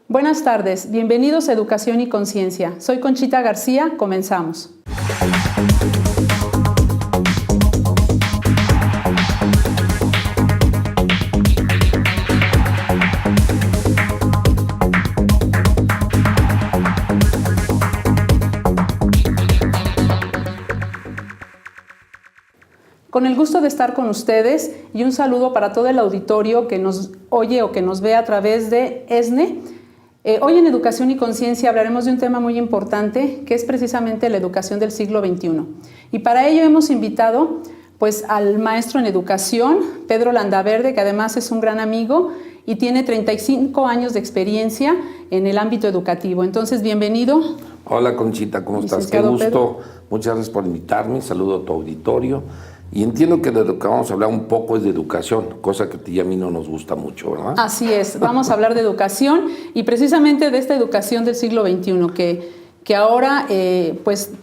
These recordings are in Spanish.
Buenas tardes, bienvenidos a Educación y Conciencia. Soy Conchita García, comenzamos. Con el gusto de estar con ustedes y un saludo para todo el auditorio que nos oye o que nos ve a través de ESNE. Hoy en Educación y Conciencia hablaremos de un tema muy importante que es precisamente la educación del siglo XXI. Y para ello hemos invitado al maestro en educación, Pedro Landaverde, que además es un gran amigo y tiene 35 años de experiencia en el ámbito educativo. Entonces, bienvenido. Hola Conchita, ¿cómo estás? Qué gusto. Pedro. Muchas gracias por invitarme. Saludo a tu auditorio. Y entiendo que de lo que vamos a hablar un poco es de educación, cosa que a ti y a mí no nos gusta mucho, ¿verdad? Así es, vamos a hablar de educación y precisamente de esta educación del siglo XXI, que ahora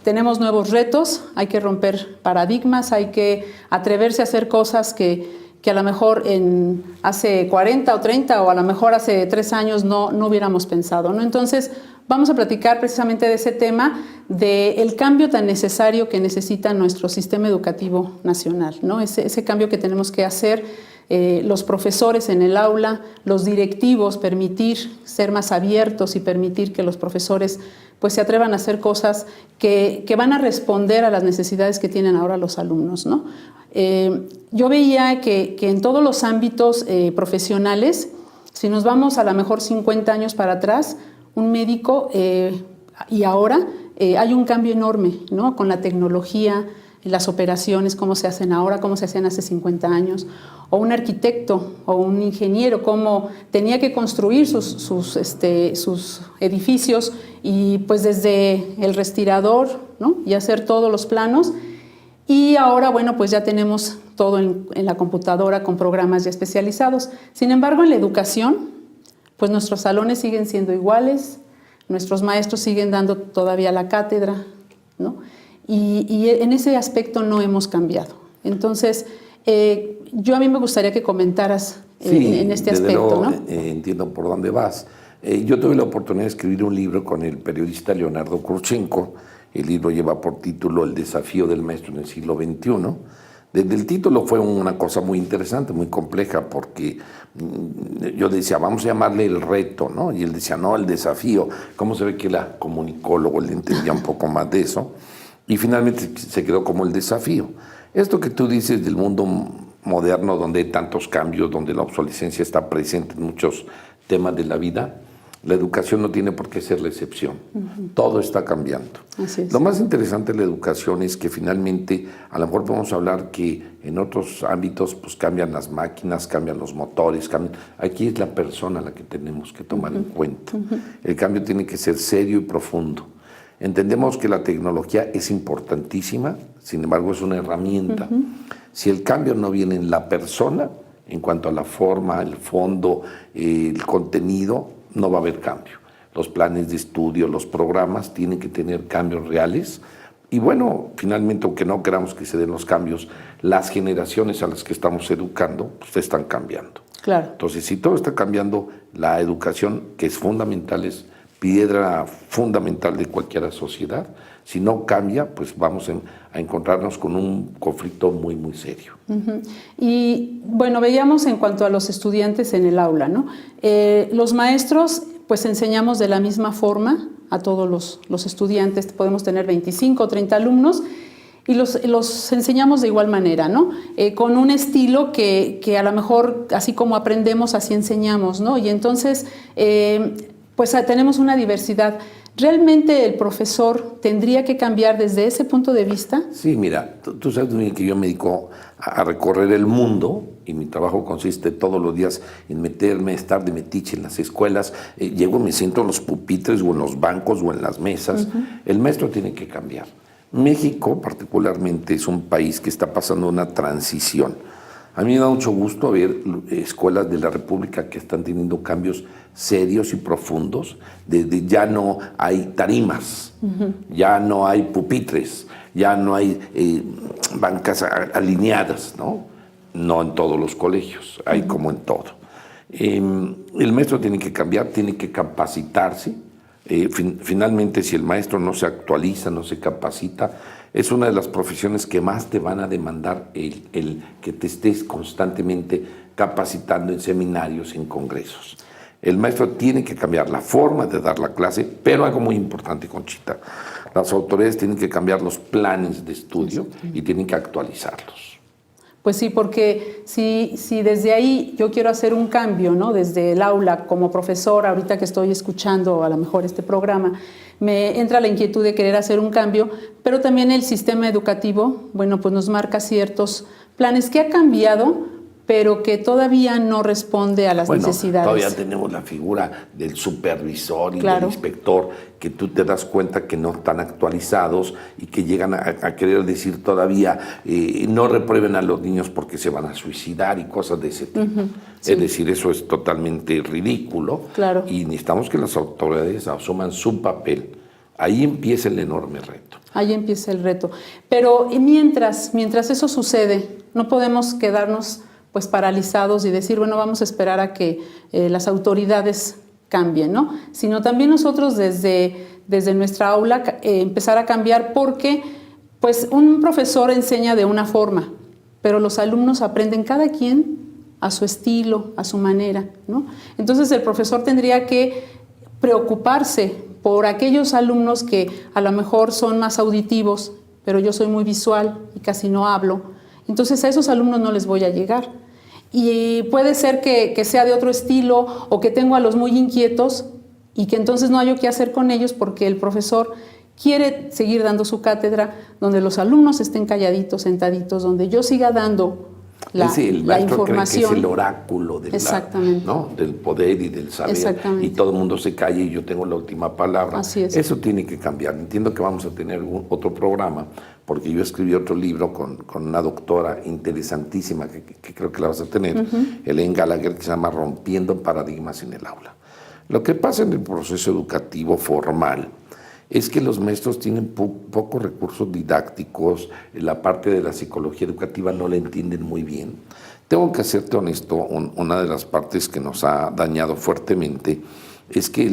tenemos nuevos retos, hay que romper paradigmas, hay que atreverse a hacer cosas que a lo mejor hace 40 o 30 o a lo mejor hace 3 años no hubiéramos pensado, ¿no? Entonces, vamos a platicar precisamente de ese tema, del cambio tan necesario que necesita nuestro sistema educativo nacional, ¿no? Ese cambio que tenemos que hacer los profesores en el aula, los directivos, permitir ser más abiertos y permitir que los profesores se atrevan a hacer cosas que van a responder a las necesidades que tienen ahora los alumnos, ¿no? Yo veía que en todos los ámbitos profesionales, si nos vamos a lo mejor 50 años para atrás, un médico y ahora hay un cambio enorme, ¿no? Con la tecnología, las operaciones, cómo se hacen ahora, cómo se hacían hace 50 años, o un arquitecto o un ingeniero, cómo tenía que construir sus edificios y desde el respirador, ¿no? Y hacer todos los planos. Y ahora, ya tenemos todo en la computadora con programas ya especializados. Sin embargo, en la educación, nuestros salones siguen siendo iguales, nuestros maestros siguen dando todavía la cátedra, ¿no? Y en ese aspecto no hemos cambiado. Entonces, a mí me gustaría que comentaras en este aspecto, ¿no? Entiendo por dónde vas. Yo tuve la oportunidad de escribir un libro con el periodista Leonardo Kurchenko. El libro lleva por título El desafío del maestro en el siglo XXI. Desde el título fue una cosa muy interesante, muy compleja, porque yo decía, vamos a llamarle el reto, ¿no? Y él decía, no, el desafío. ¿Cómo se ve que era comunicólogo? Él entendía un poco más de eso. Y finalmente se quedó como el desafío. Esto que tú dices del mundo moderno, donde hay tantos cambios, donde la obsolescencia está presente en muchos temas de la vida, la educación no tiene por qué ser la excepción. Todo está cambiando. Así es. Lo más interesante de la educación es que finalmente, a lo mejor podemos hablar que en otros ámbitos cambian las máquinas, cambian los motores, aquí es la persona la que tenemos que tomar en cuenta. El cambio tiene que ser serio y profundo. Entendemos que la tecnología es importantísima, sin embargo es una herramienta. Si el cambio no viene en la persona, en cuanto a la forma, el fondo, el contenido, no va a haber cambio. Los planes de estudio, los programas tienen que tener cambios reales. Y finalmente, aunque no queramos que se den los cambios, las generaciones a las que estamos educando están cambiando. Claro. Entonces, si todo está cambiando, la educación, que es fundamental, es piedra fundamental de cualquier sociedad. Si no cambia, vamos a encontrarnos con un conflicto muy, muy serio. Y veíamos en cuanto a los estudiantes en el aula, ¿no? Los maestros, enseñamos de la misma forma a todos los estudiantes. Podemos tener 25 o 30 alumnos y los enseñamos de igual manera, ¿no? Con un estilo que a lo mejor, así como aprendemos, así enseñamos, ¿no? Y entonces, tenemos una diversidad. ¿Realmente el profesor tendría que cambiar desde ese punto de vista? Sí, mira, tú sabes muy bien que yo me dedico a recorrer el mundo y mi trabajo consiste todos los días en meterme, estar de metiche en las escuelas. Llego y me siento en los pupitres o en los bancos o en las mesas. El maestro tiene que cambiar. México particularmente es un país que está pasando una transición. A mí me da mucho gusto ver escuelas de la República que están teniendo cambios serios y profundos. Desde ya no hay tarimas, ya no hay pupitres, ya no hay bancas alineadas, ¿no? No en todos los colegios, hay como en todo. El maestro tiene que cambiar, tiene que capacitarse. Finalmente, si el maestro no se actualiza, no se capacita, es una de las profesiones que más te van a demandar el que te estés constantemente capacitando en seminarios, en congresos. El maestro tiene que cambiar la forma de dar la clase, pero algo muy importante, Conchita, las autoridades tienen que cambiar los planes de estudio y tienen que actualizarlos. Pues sí, porque si desde ahí yo quiero hacer un cambio, ¿no? Desde el aula como profesora, ahorita que estoy escuchando a lo mejor este programa, me entra la inquietud de querer hacer un cambio, pero también el sistema educativo, bueno, pues nos marca ciertos planes que ha cambiado, pero que todavía no responde a las necesidades. Todavía tenemos la figura del supervisor y del inspector, que tú te das cuenta que no están actualizados y que llegan a querer decir todavía no reprueben a los niños porque se van a suicidar y cosas de ese tipo. Sí. Es decir, eso es totalmente ridículo y necesitamos que las autoridades asuman su papel. Ahí empieza el enorme reto. Ahí empieza el reto. Pero mientras eso sucede, no podemos quedarnos pues paralizados y decir, bueno, vamos a esperar a que las autoridades cambien, ¿no? Sino también nosotros desde nuestra aula empezar a cambiar, porque pues un profesor enseña de una forma, pero los alumnos aprenden cada quien a su estilo, a su manera, ¿no? Entonces el profesor tendría que preocuparse por aquellos alumnos que a lo mejor son más auditivos, pero yo soy muy visual y casi no hablo. Entonces a esos alumnos no les voy a llegar. Y puede ser que sea de otro estilo, o que tengo a los muy inquietos y que entonces no hay qué hacer con ellos, porque el profesor quiere seguir dando su cátedra donde los alumnos estén calladitos, sentaditos, donde yo siga dando la información. Que es el oráculo del poder y del saber, y todo el mundo se calla y yo tengo la última palabra. Así es. Eso tiene que cambiar. Entiendo que vamos a tener otro programa, porque yo escribí otro libro con una doctora interesantísima que creo que la vas a tener, Helen Gallagher, que se llama Rompiendo Paradigmas en el Aula. Lo que pasa en el proceso educativo formal es que los maestros tienen pocos recursos didácticos, la parte de la psicología educativa no la entienden muy bien. Tengo que serte honesto, una de las partes que nos ha dañado fuertemente es que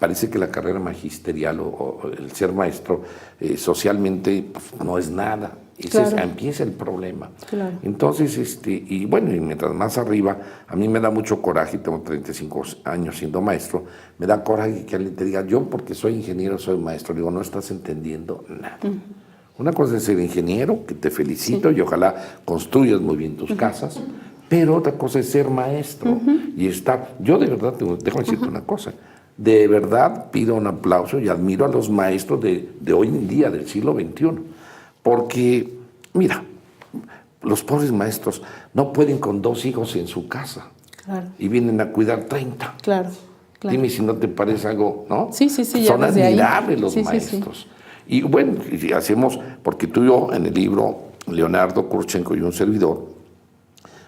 parece que la carrera magisterial o el ser maestro socialmente pues, no es nada. Empieza el problema. Claro. Entonces, y mientras más arriba, a mí me da mucho coraje, tengo 35 años siendo maestro, me da coraje que alguien te diga, yo porque soy ingeniero soy maestro. Digo, no estás entendiendo nada. Una cosa es ser ingeniero, que te felicito y ojalá construyas muy bien tus casas, pero otra cosa es ser maestro y estar. Yo de verdad, déjame decirte una cosa, de verdad pido un aplauso y admiro a los maestros de hoy en día, del siglo XXI. Porque, mira, los pobres maestros no pueden con 2 hijos en su casa y vienen a cuidar 30. Claro. Dime si no te parece algo, ¿no? Sí. Son admirables los maestros. Y bueno, y hacemos, porque tú y yo en el libro, Leonardo Kurchenko y un servidor,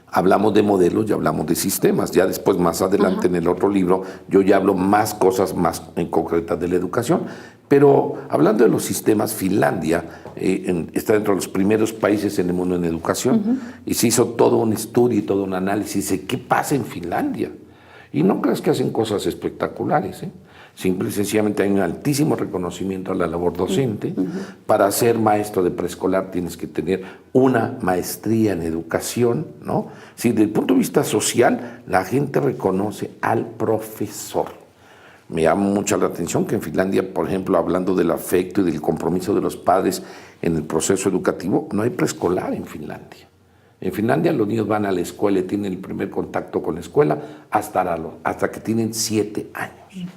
hablamos de modelos y hablamos de sistemas. Ya después, más adelante, en el otro libro, yo ya hablo más cosas más en concretas de la educación. Pero hablando de los sistemas, Finlandia está dentro de los primeros países en el mundo en educación y se hizo todo un estudio y todo un análisis de qué pasa en Finlandia. Y no creas que hacen cosas espectaculares, Simple y sencillamente hay un altísimo reconocimiento a la labor docente. Para ser maestro de preescolar tienes que tener una maestría en educación, ¿no? Si desde el punto de vista social, la gente reconoce al profesor. Me llama mucho la atención que en Finlandia, por ejemplo, hablando del afecto y del compromiso de los padres en el proceso educativo, no hay preescolar en Finlandia. En Finlandia los niños van a la escuela y tienen el primer contacto con la escuela hasta que tienen 7 años.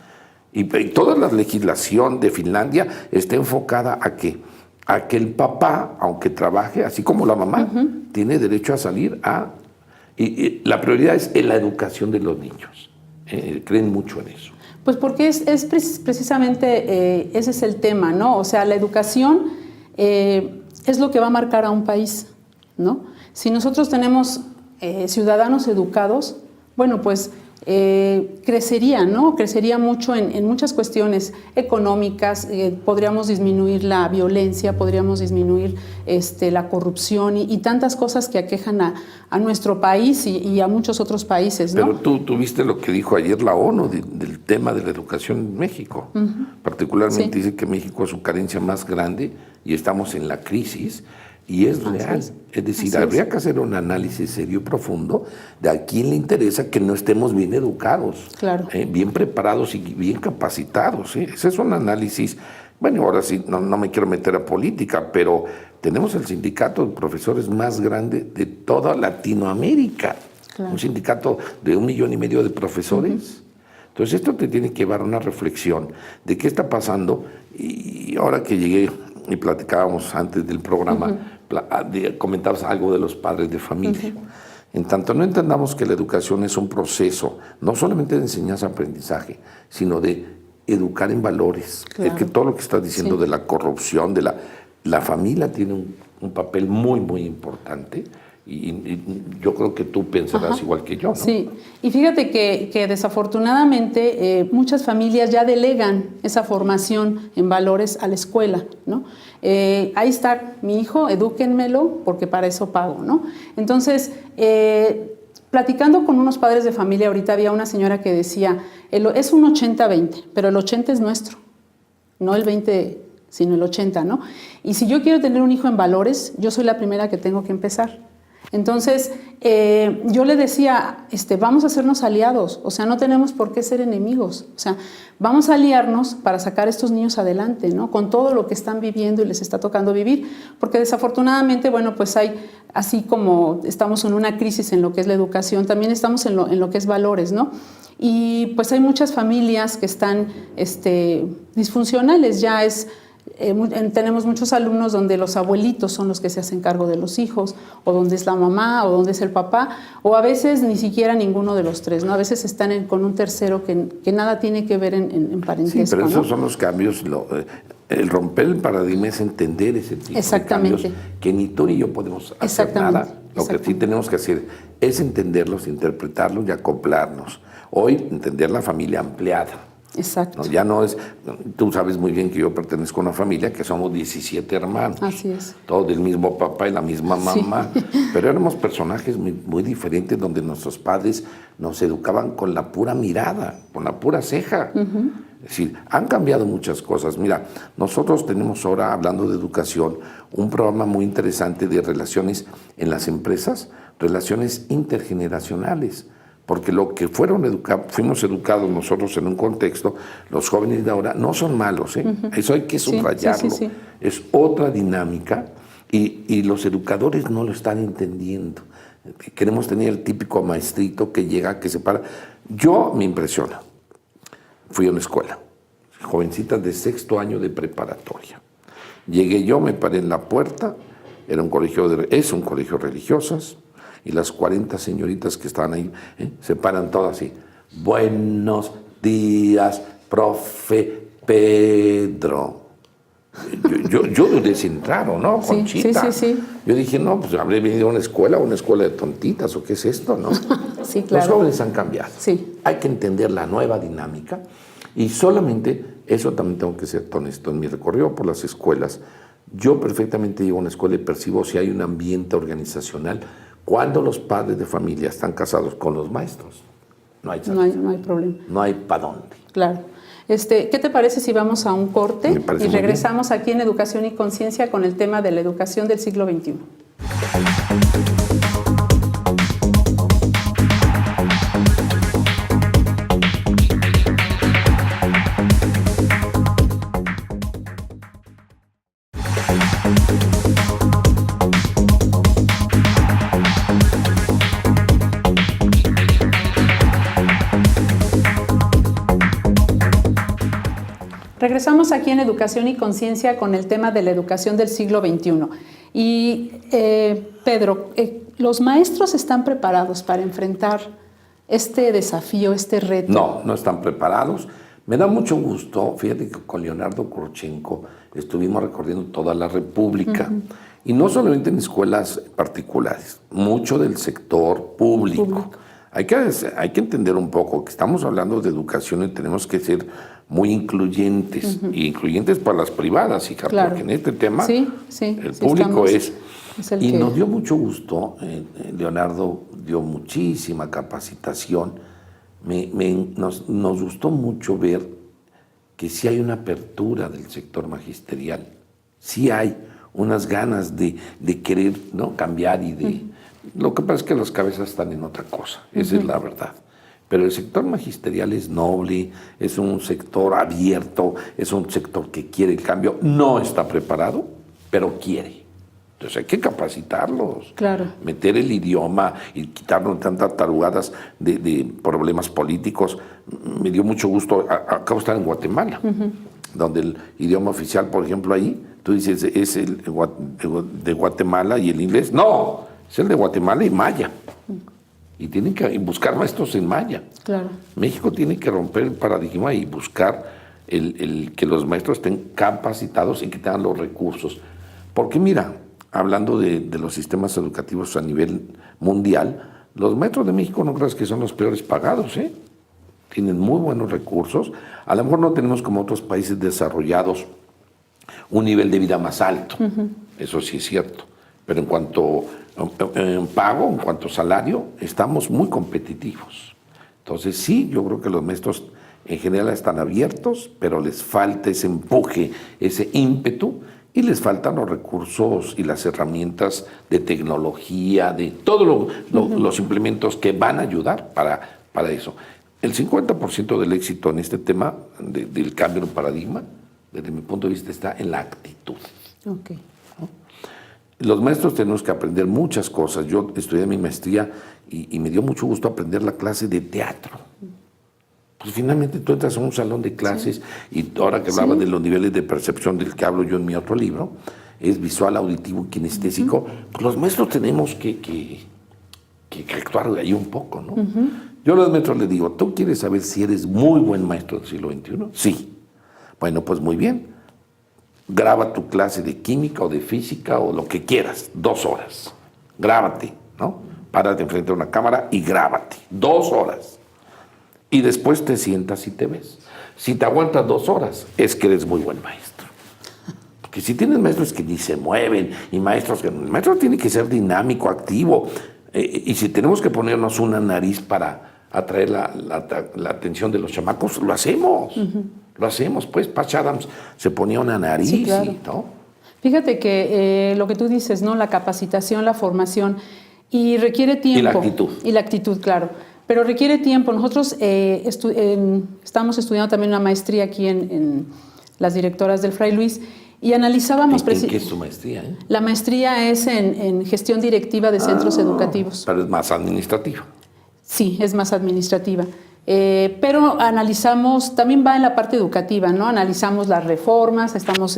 Y toda la legislación de Finlandia está enfocada a que el papá, aunque trabaje, así como la mamá, tiene derecho a salir y la prioridad es en la educación de los niños. Creen mucho en eso. Pues porque es precisamente ese es el tema, ¿no? O sea, la educación es lo que va a marcar a un país, ¿no? Si nosotros tenemos ciudadanos educados, bueno, pues crecería, ¿no? Crecería mucho en muchas cuestiones económicas, podríamos disminuir la violencia, podríamos disminuir la corrupción y tantas cosas que aquejan a nuestro país y a muchos otros países, ¿no? Pero tú viste lo que dijo ayer la ONU del tema de la educación en México. Particularmente dice que México es su carencia más grande y estamos en la crisis. Y es real. Es decir, habría que hacer un análisis serio y profundo de a quién le interesa que no estemos bien educados, bien preparados y bien capacitados. Ese es un análisis. Bueno, ahora sí, no me quiero meter a política, pero tenemos el sindicato de profesores más grande de toda Latinoamérica. Un sindicato de 1,5 millones de profesores. Entonces, esto te tiene que llevar a una reflexión de qué está pasando. Y ahora que llegué y platicábamos antes del programa, comentabas algo de los padres de familia. En tanto no entendamos que la educación es un proceso, no solamente de enseñanza-aprendizaje, sino de educar en valores. Es que todo lo que estás diciendo de la corrupción, de la familia tiene un papel muy, muy importante. Y yo creo que tú pensarás igual que yo, ¿no? Sí, y fíjate que desafortunadamente muchas familias ya delegan esa formación en valores a la escuela, ¿no? Ahí está mi hijo, edúquenmelo porque para eso pago, ¿no? Entonces, platicando con unos padres de familia, ahorita había una señora que decía, es un 80-20, pero el 80 es nuestro, no el 20, sino el 80, ¿no? Y si yo quiero tener un hijo en valores, yo soy la primera que tengo que empezar. Entonces, yo le decía, vamos a hacernos aliados, o sea, no tenemos por qué ser enemigos, o sea, vamos a aliarnos para sacar a estos niños adelante, ¿no? Con todo lo que están viviendo y les está tocando vivir, porque desafortunadamente, bueno, pues hay, así como estamos en una crisis en lo que es la educación, también estamos en lo que es valores, ¿no? Y pues hay muchas familias que están disfuncionales, ya es... tenemos muchos alumnos donde los abuelitos son los que se hacen cargo de los hijos, o donde es la mamá, o donde es el papá, o a veces ni siquiera ninguno de los tres, ¿no? A veces están con un tercero que nada tiene que ver en parentesco. Sí, pero esos ¿no? son los cambios. El romper el paradigma es entender ese tipo de cambios que ni tú ni yo podemos hacer nada. Lo que sí tenemos que hacer es entenderlos, interpretarlos y acoplarnos. Hoy, entender la familia ampliada. Exacto. ¿No? Ya no es, tú sabes muy bien que yo pertenezco a una familia que somos 17 hermanos. Así es. Todos del mismo papá y la misma mamá. Sí. Pero éramos personajes muy, muy diferentes donde nuestros padres nos educaban con la pura mirada, con la pura ceja. Es decir, han cambiado muchas cosas. Mira, nosotros tenemos ahora, hablando de educación, un programa muy interesante de relaciones en las empresas, relaciones intergeneracionales. Porque lo que fuimos educados nosotros en un contexto, los jóvenes de ahora no son malos, Eso hay que subrayarlo. Sí. Es otra dinámica y los educadores no lo están entendiendo. Queremos tener el típico maestrito que llega, que se para. Yo me impresiona. Fui a una escuela, jovencitas de 6º año de preparatoria. Llegué yo, me paré en la puerta, es un colegio religiosas. Y las 40 señoritas que estaban ahí se paran todas así. Buenos días, profe Pedro. Yo dudé si entraron, ¿no, Conchita? Sí. Yo dije, no, pues habré venido a una escuela de tontitas, ¿o qué es esto, no? Sí, claro. Los jóvenes han cambiado. Sí. Hay que entender la nueva dinámica y solamente, eso también tengo que ser honesto, en mi recorrido por las escuelas, yo perfectamente llego a una escuela y percibo si hay un ambiente organizacional. Cuando los padres de familia están casados con los maestros, no hay problema. No hay para dónde. Claro. ¿Qué te parece si vamos a un corte y regresamos aquí en Educación y Conciencia con el tema de la educación del siglo XXI? Regresamos aquí en Educación y Conciencia con el tema de la educación del siglo XXI. Y Pedro, ¿los maestros están preparados para enfrentar este desafío, este reto? No están preparados. Me da mucho gusto, fíjate que con Leonardo Kurchenko estuvimos recorriendo toda la República. Y no solamente en escuelas particulares, mucho del sector público. Hay que entender un poco que estamos hablando de educación y tenemos que ser muy incluyentes, y incluyentes para las privadas, hija, Claro. porque en este tema el sí, público es el y que... nos dio mucho gusto, Leonardo dio muchísima capacitación, nos gustó mucho ver que sí hay una apertura del sector magisterial, sí hay unas ganas de querer, ¿no?, cambiar y de... Lo que pasa es que las cabezas están en otra cosa, esa es la verdad. Pero el sector magisterial es noble, es un sector abierto, es un sector que quiere el cambio, no está preparado, pero quiere. Entonces hay que capacitarlos, Claro. meter el idioma y quitarnos tantas tarugadas de problemas políticos. Me dio mucho gusto, acabo de estar en Guatemala, donde el idioma oficial, por ejemplo, ahí, tú dices, es el de Guatemala y el inglés. No, es el de Guatemala y maya. Y tienen que buscar maestros en maya. Claro. México tiene que romper el paradigma y buscar el que los maestros estén capacitados y que tengan los recursos. Porque mira, hablando de los sistemas educativos a nivel mundial, los maestros de México no creas que son los peores pagados, ¿eh? Tienen muy buenos recursos. A lo mejor no tenemos como otros países desarrollados un nivel de vida más alto. Eso sí es cierto. Pero en cuanto a pago, en cuanto a salario, estamos muy competitivos. Entonces sí, yo creo que los maestros en general están abiertos, pero les falta ese empuje, ese ímpetu, y les faltan los recursos y las herramientas de tecnología, de todos los implementos que van a ayudar para eso. El 50% del éxito en este tema del cambio de paradigma, desde mi punto de vista, está en la actitud. Okay. Los maestros tenemos que aprender muchas cosas. Yo estudié mi maestría y me dio mucho gusto aprender la clase de teatro. Pues finalmente tú entras a un salón de clases y ahora que hablaba de los niveles de percepción del que hablo yo en mi otro libro, es visual, auditivo, kinestésico, pues los maestros tenemos que actuar ahí un poco, ¿no? Yo a los maestros les digo, ¿tú quieres saber si eres muy buen maestro del siglo XXI? Sí. Bueno, pues muy bien. Graba tu clase de química o de física o lo que quieras, 2 horas. Grábate, ¿no? Párate enfrente de una cámara y grábate, 2 horas. Y después te sientas y te ves. Si te aguantas 2 horas, es que eres muy buen maestro. Porque si tienes maestros que ni se mueven y maestros que... El maestro tiene que ser dinámico, activo. Y si tenemos que ponernos una nariz para atraer la atención de los chamacos, lo hacemos. Lo hacemos, pues. Patch Adams se ponía una nariz, Sí, claro. ¿no? Fíjate que lo que tú dices, ¿no? La capacitación, la formación, y requiere tiempo. Y la actitud. Y la actitud, claro. Pero requiere tiempo. Nosotros estamos estudiando también una maestría aquí en las directoras del Fray Luis y analizábamos... ¿En qué es tu maestría? La maestría es en gestión directiva de centros educativos. Pero es más administrativa. Sí, es más administrativa. Pero analizamos, también va en la parte educativa, ¿no? Analizamos las reformas, estamos,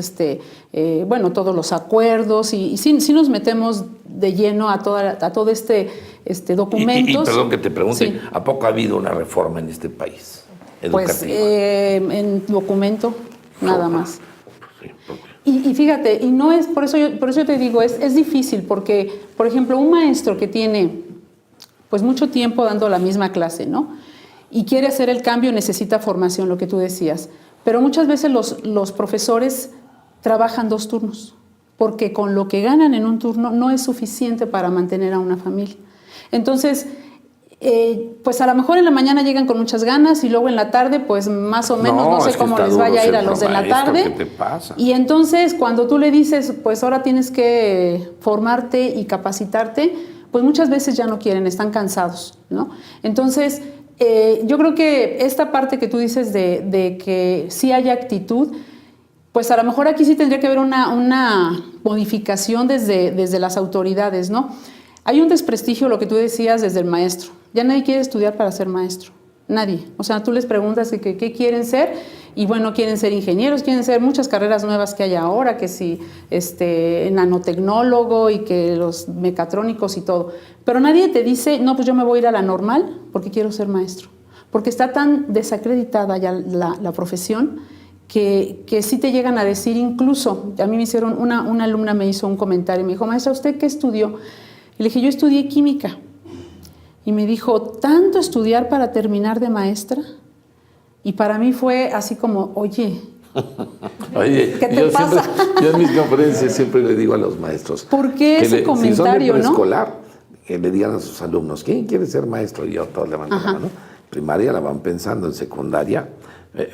todos los acuerdos y sí nos metemos de lleno a todo este documentos. Y perdón que te pregunte, sí. ¿A poco ha habido una reforma en este país educativa? Pues en documento, nada más. Sí, porque... Y fíjate, y no es, por eso yo te digo, es difícil, porque, por ejemplo, un maestro que tiene pues mucho tiempo dando la misma clase, ¿no? Y quiere hacer el cambio, necesita formación, lo que tú decías. Pero muchas veces los profesores trabajan 2 turnos, porque con lo que ganan en un turno no es suficiente para mantener a una familia. Entonces, pues a lo mejor en la mañana llegan con muchas ganas y luego en la tarde, pues más o menos, no sé cómo les vaya a ir a los de la tarde. ¿Qué te pasa? Y entonces, cuando tú le dices, pues ahora tienes que formarte y capacitarte, pues muchas veces ya no quieren, están cansados, ¿no? Entonces, yo creo que esta parte que tú dices de que sí haya actitud, pues a lo mejor aquí sí tendría que haber una modificación desde las autoridades, ¿no? Hay un desprestigio, lo que tú decías, desde el maestro. Ya nadie quiere estudiar para ser maestro. Nadie. O sea, tú les preguntas qué quieren ser y bueno, quieren ser ingenieros, quieren ser muchas carreras nuevas que hay ahora, que si nanotecnólogo y que los mecatrónicos y todo. Pero nadie te dice, no, pues yo me voy a ir a la normal porque quiero ser maestro. Porque está tan desacreditada ya la profesión que sí te llegan a decir, incluso, a mí me hicieron, una alumna me hizo un comentario y me dijo, maestra, ¿usted qué estudió? Y le dije, yo estudié química. Y me dijo, ¿tanto estudiar para terminar de maestra? Y para mí fue así como, oye, ¿qué te pasa? Yo en mis conferencias siempre le digo a los maestros. ¿Por qué ese comentario, si son de preescolar, ¿no? Que le digan a sus alumnos, ¿quién quiere ser maestro? Y yo todos levantan la mano. Primaria la van pensando, en secundaria,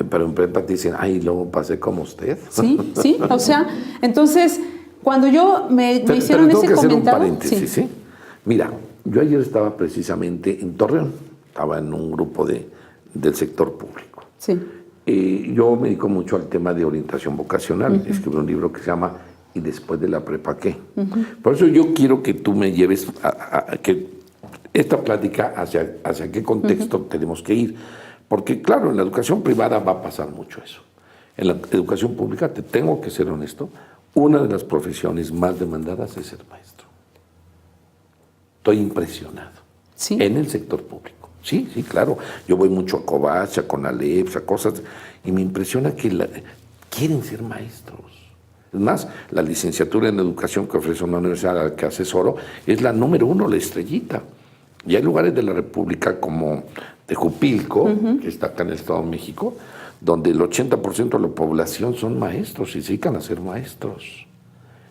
pero en prepa te dicen, ay, luego pasé como usted. Sí, sí, o sea, entonces, cuando yo me hicieron ese comentario... Hacer un paréntesis, ¿sí? Mira, yo ayer estaba precisamente en Torreón, estaba en un grupo del sector público. Sí. Yo me dedico mucho al tema de orientación vocacional. Escribí un libro que se llama ¿Y después de la prepa qué? Por eso yo quiero que tú me lleves a que esta plática hacia qué contexto tenemos que ir. Porque claro, en la educación privada va a pasar mucho eso. En la educación pública, te tengo que ser honesto, una de las profesiones más demandadas es ser maestro. Estoy impresionado. ¿Sí? En el sector público. Sí, claro. Yo voy mucho a Covacha, con Aleps, a cosas, y me impresiona que quieren ser maestros. Es más, la licenciatura en educación que ofrece una universidad a la que asesoro es la número 1, la estrellita. Y hay lugares de la República como Tejupilco, que está acá en el Estado de México, donde el 80% de la población son maestros y se dedican a ser maestros.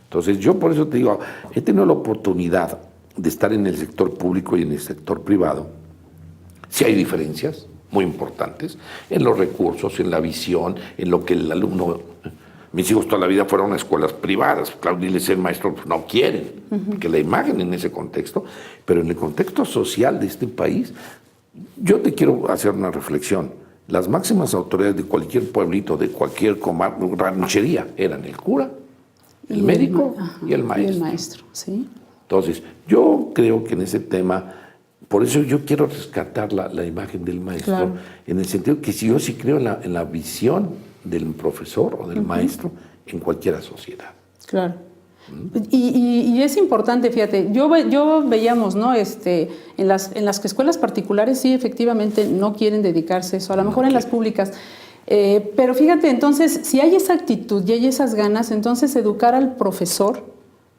Entonces, yo por eso te digo, he tenido la oportunidad de estar en el sector público y en el sector privado. Sí hay diferencias muy importantes en los recursos, en la visión, en lo que el alumno... Mis hijos toda la vida fueron a escuelas privadas, claro, dile ser maestro, pues no quieren, que la imagen en ese contexto, pero en el contexto social de este país, yo te quiero hacer una reflexión. Las máximas autoridades de cualquier pueblito, de cualquier ranchería, eran el cura, el médico y el maestro. Y el maestro, sí. Entonces, yo creo que en ese tema... Por eso yo quiero rescatar la imagen del maestro, en el sentido que yo sí creo en la visión del profesor o del maestro en cualquier sociedad. Claro. Y es importante, fíjate, yo veíamos, ¿no? En las escuelas particulares sí, efectivamente, no quieren dedicarse a eso, a lo mejor en las públicas. Pero fíjate, entonces, si hay esa actitud y hay esas ganas, entonces educar al profesor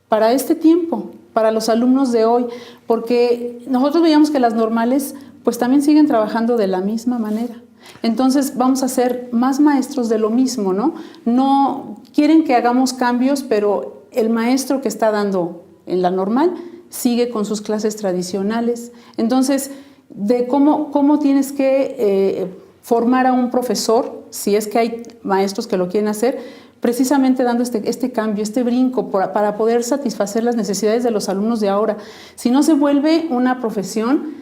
para este tiempo, para los alumnos de hoy, porque nosotros veíamos que las normales pues también siguen trabajando de la misma manera. Entonces vamos a ser más maestros de lo mismo, ¿no? No quieren que hagamos cambios, pero el maestro que está dando en la normal sigue con sus clases tradicionales. Entonces, de cómo tienes que formar a un profesor, si es que hay maestros que lo quieren hacer, precisamente dando este cambio, este brinco para poder satisfacer las necesidades de los alumnos de ahora. Si no, se vuelve una profesión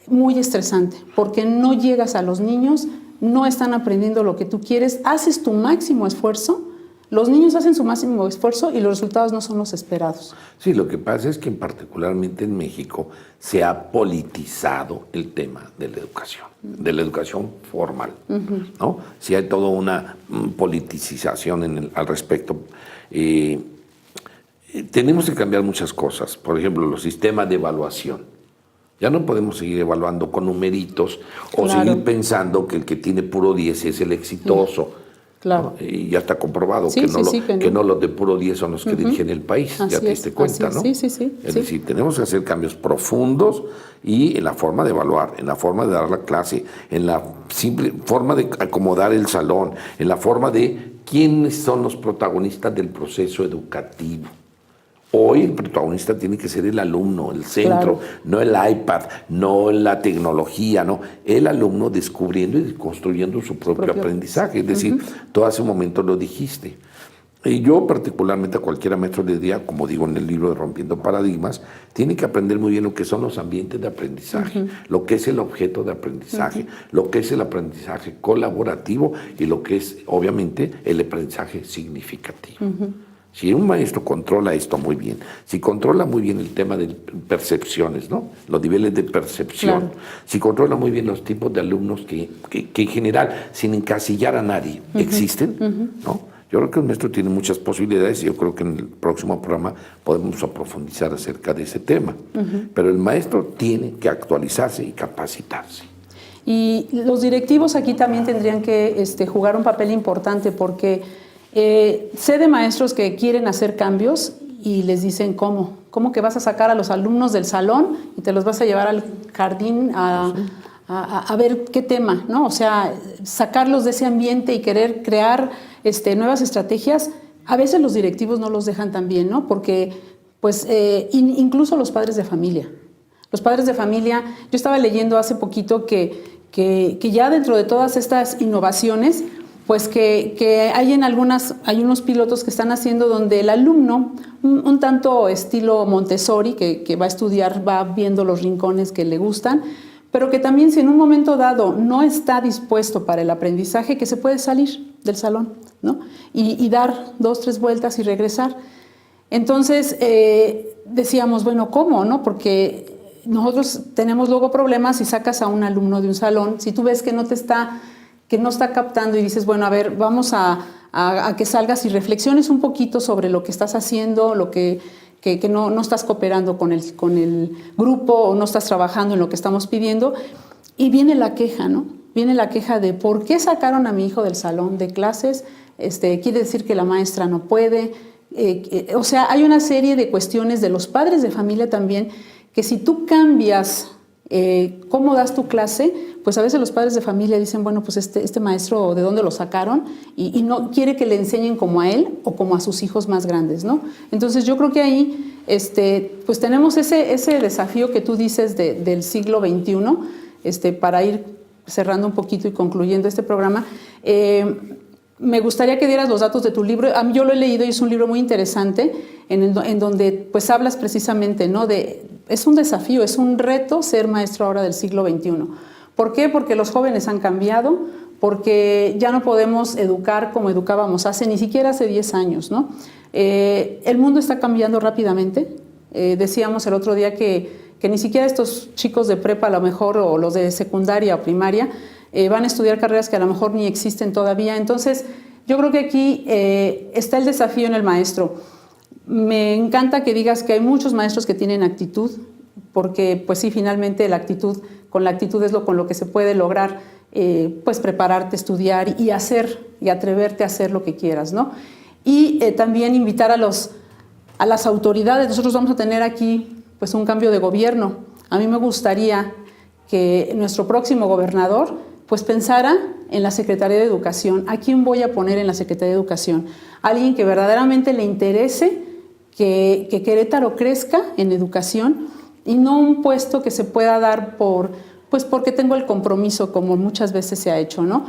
muy estresante, porque no llegas a los niños, no están aprendiendo lo que tú quieres, haces tu máximo esfuerzo, los niños hacen su máximo esfuerzo y los resultados no son los esperados. Sí, lo que pasa es que particularmente en México se ha politizado el tema de la educación formal, ¿no? Sí hay toda una politización al respecto. Tenemos que cambiar muchas cosas, por ejemplo, los sistemas de evaluación. Ya no podemos seguir evaluando con numeritos o seguir pensando que el que tiene puro 10 es el exitoso. Claro. ¿No? Y ya está comprobado que no los de puro 10 son los que dirigen el país, ya te diste cuenta, ¿no? Sí. Es decir, tenemos que hacer cambios profundos y en la forma de evaluar, en la forma de dar la clase, en la simple forma de acomodar el salón, en la forma de quiénes son los protagonistas del proceso educativo. Hoy el protagonista tiene que ser el alumno, el centro, no el iPad, no la tecnología, no, el alumno descubriendo y construyendo su propio aprendizaje. Es decir, tú hace un momento lo dijiste. Y yo particularmente a cualquier maestro le diría, como digo en el libro de Rompiendo Paradigmas, tiene que aprender muy bien lo que son los ambientes de aprendizaje, lo que es el objeto de aprendizaje, lo que es el aprendizaje colaborativo y lo que es, obviamente, el aprendizaje significativo. Si un maestro controla esto muy bien, si controla muy bien el tema de percepciones, ¿no? Los niveles de percepción, si controla muy bien los tipos de alumnos que en general, sin encasillar a nadie, existen, ¿no? Yo creo que el maestro tiene muchas posibilidades y yo creo que en el próximo programa podemos profundizar acerca de ese tema. Pero el maestro tiene que actualizarse y capacitarse. Y los directivos aquí también tendrían que jugar un papel importante porque sé de maestros que quieren hacer cambios y les dicen, ¿cómo que vas a sacar a los alumnos del salón y te los vas a llevar al jardín a ver qué tema, ¿no? O sea, sacarlos de ese ambiente y querer crear nuevas estrategias, a veces los directivos no los dejan tan bien, ¿no? Porque, pues, incluso los padres de familia. Los padres de familia, yo estaba leyendo hace poquito que ya dentro de todas estas innovaciones, pues que hay unos pilotos que están haciendo donde el alumno, un tanto estilo Montessori, que va a estudiar, va viendo los rincones que le gustan, pero que también si en un momento dado no está dispuesto para el aprendizaje, que se puede salir del salón, ¿no? Y dar 2, 3 vueltas y regresar. Entonces decíamos, bueno, ¿cómo, no? Porque nosotros tenemos luego problemas si sacas a un alumno de un salón, si tú ves que no está captando y dices, bueno, a ver, vamos a que salgas y reflexiones un poquito sobre lo que estás haciendo, lo que no estás cooperando con el grupo o no estás trabajando en lo que estamos pidiendo. Y viene la queja, ¿no? Viene la queja de ¿por qué sacaron a mi hijo del salón de clases? Quiere decir que la maestra no puede. O sea, hay una serie de cuestiones de los padres de familia también que si tú cambias cómo das tu clase, pues a veces los padres de familia dicen, bueno, pues este maestro, ¿de dónde lo sacaron? Y no quiere que le enseñen como a él o como a sus hijos más grandes, ¿no? Entonces yo creo que ahí pues tenemos ese desafío que tú dices del siglo XXI, para ir cerrando un poquito y concluyendo este programa. Me gustaría que dieras los datos de tu libro. Yo lo he leído y es un libro muy interesante en donde pues hablas precisamente, ¿no? Es un desafío, es un reto ser maestro ahora del siglo XXI. ¿Por qué? Porque los jóvenes han cambiado, porque ya no podemos educar como educábamos ni siquiera hace 10 años, ¿no? El mundo está cambiando rápidamente. Decíamos el otro día que ni siquiera estos chicos de prepa a lo mejor o los de secundaria o primaria van a estudiar carreras que a lo mejor ni existen todavía. Entonces, yo creo que aquí está el desafío en el maestro. Me encanta que digas que hay muchos maestros que tienen actitud, porque pues sí, finalmente con la actitud es con lo que se puede lograr pues prepararte, estudiar y hacer y atreverte a hacer lo que quieras, ¿no? Y también invitar a las autoridades. Nosotros vamos a tener aquí pues un cambio de gobierno. A mí me gustaría que nuestro próximo gobernador pues pensara en la Secretaría de Educación. ¿A quién voy a poner en la Secretaría de Educación? Alguien que verdaderamente le interese que Querétaro crezca en educación y no un puesto que se pueda dar pues porque tengo el compromiso, como muchas veces se ha hecho, ¿no?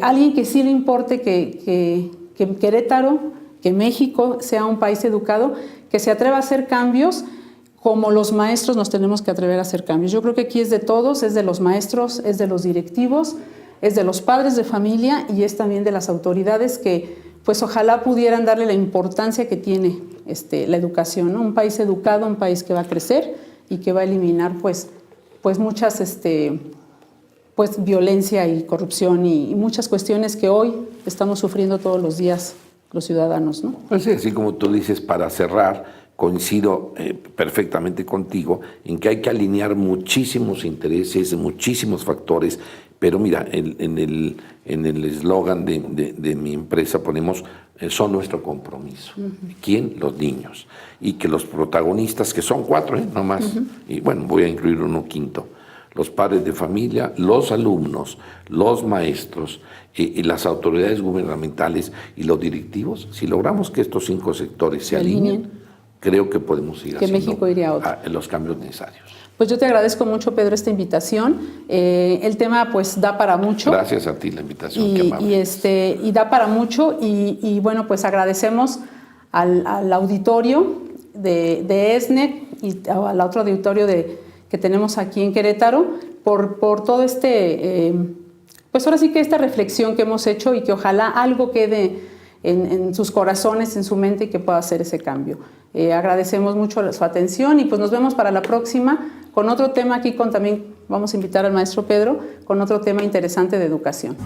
Alguien que sí le importe que Querétaro, que México sea un país educado, que se atreva a hacer cambios como los maestros nos tenemos que atrever a hacer cambios. Yo creo que aquí es de todos, es de los maestros, es de los directivos, es de los padres de familia y es también de las autoridades que pues ojalá pudieran darle la importancia que tiene la educación, ¿no? Un país educado, un país que va a crecer y que va a eliminar pues muchas pues violencia y corrupción y muchas cuestiones que hoy estamos sufriendo todos los días los ciudadanos, ¿no? Pues sí, así como tú dices, para cerrar, coincido perfectamente contigo en que hay que alinear muchísimos intereses, muchísimos factores, pero mira, en el eslogan de mi empresa ponemos son nuestro compromiso. ¿Quién? Los niños. Y que los protagonistas, que son 4, no más, y bueno, voy a incluir uno quinto, los padres de familia, los alumnos, los maestros, y las autoridades gubernamentales y los directivos. Si logramos que estos 5 sectores se alineen, creo que podemos ir haciendo México iría a otro. Los cambios necesarios. Pues yo te agradezco mucho, Pedro, esta invitación. El tema pues da para mucho. Gracias a ti la invitación, qué amable. Y da para mucho y bueno, pues agradecemos al auditorio de ESNE y al otro auditorio que tenemos aquí en Querétaro por todo pues ahora sí que esta reflexión que hemos hecho y que ojalá algo quede en sus corazones, en su mente y que pueda hacer ese cambio. Agradecemos mucho su atención y pues nos vemos para la próxima con otro tema aquí también vamos a invitar al maestro Pedro con otro tema interesante de educación.